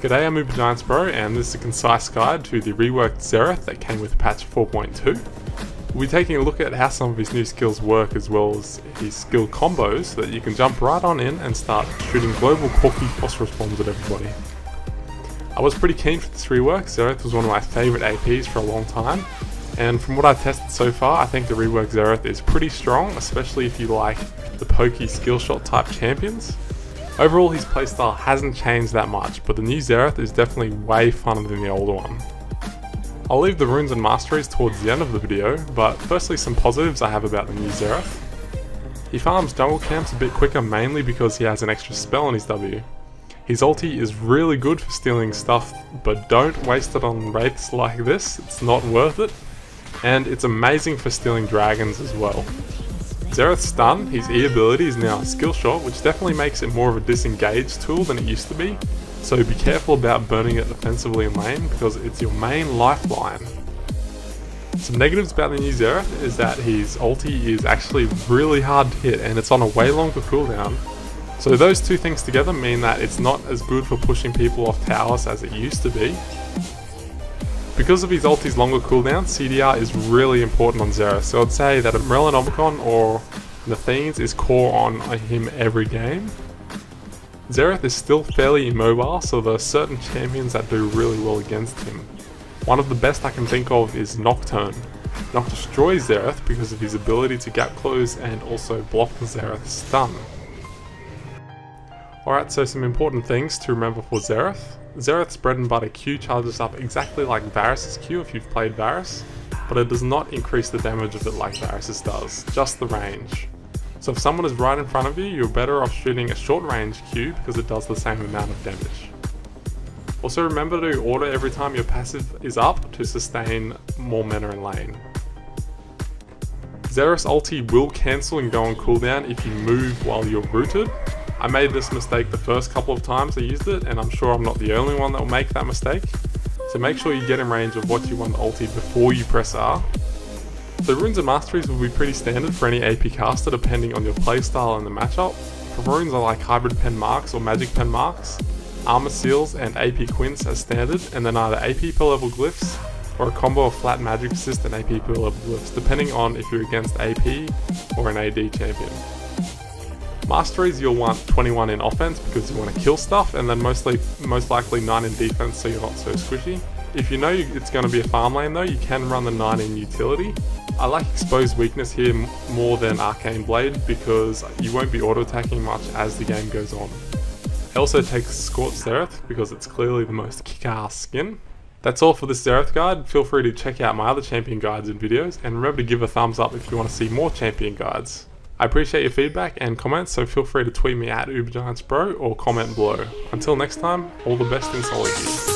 G'day, I'm Stroy Earth, and this is a concise guide to the reworked Xerath that came with patch 4.2. We'll be taking a look at how some of his new skills work as well as his skill combos so that you can jump right on in and start shooting global corky phosphorus bombs at everybody. I was pretty keen for this rework. Xerath was one of my favourite APs for a long time, and from what I've tested so far, I think the reworked Xerath is pretty strong, especially if you like the pokey skill shot type champions. Overall, his playstyle hasn't changed that much, but the new Xerath is definitely way funner than the older one. I'll leave the runes and masteries towards the end of the video, but firstly some positives I have about the new Xerath. He farms jungle camps a bit quicker mainly because he has an extra spell on his W. His ulti is really good for stealing stuff, but don't waste it on wraiths like this, it's not worth it. And it's amazing for stealing dragons as well. Xerath's stun, his E ability, is now a skill shot, which definitely makes it more of a disengage tool than it used to be, so be careful about burning it defensively in lane because it's your main lifeline. Some negatives about the new Xerath is that his ulti is actually really hard to hit and it's on a way longer cooldown. So those two things together mean that it's not as good for pushing people off towers as it used to be. Because of his ulti's longer cooldown, CDR is really important on Xerath, so I'd say that Omicron or Nathines is core on him every game. Xerath is still fairly immobile, so there are certain champions that do really well against him. One of the best I can think of is Nocturne. Nocturne destroys Xerath because of his ability to gap close and also block the Xerath's stun. Alright, so some important things to remember for Xerath. Xerath's bread and butter Q charges up exactly like Varus's Q if you've played Varus, but it does not increase the damage of it like Varus's does, just the range. So if someone is right in front of you, you're better off shooting a short range Q because it does the same amount of damage. Also remember to auto every time your passive is up to sustain more mana in lane. Xerath's ulti will cancel and go on cooldown if you move while you're rooted. I made this mistake the first couple of times I used it, and I'm sure I'm not the only one that will make that mistake. So make sure you get in range of what you want ulti before you press R. So runes and masteries will be pretty standard for any AP caster depending on your playstyle and the matchup. For runes I like hybrid pen marks or magic pen marks, armor seals and AP quints as standard, and then either AP per level glyphs or a combo of flat magic assist and AP per level glyphs depending on if you're against AP or an AD champion. Masteries you'll want 21 in offense because you want to kill stuff, and then most likely 9 in defense so you're not so squishy. If you know it's going to be a farm lane though, you can run the 9 in utility. I like exposed weakness here more than arcane blade because you won't be auto attacking much as the game goes on. It also takes Scorched Xerath because it's clearly the most kick-ass skin. That's all for this Xerath guide. Feel free to check out my other champion guides and videos, and remember to give a thumbs up if you want to see more champion guides. I appreciate your feedback and comments, so feel free to tweet me at UberGiantsBro or comment below. Until next time, all the best in solo gear.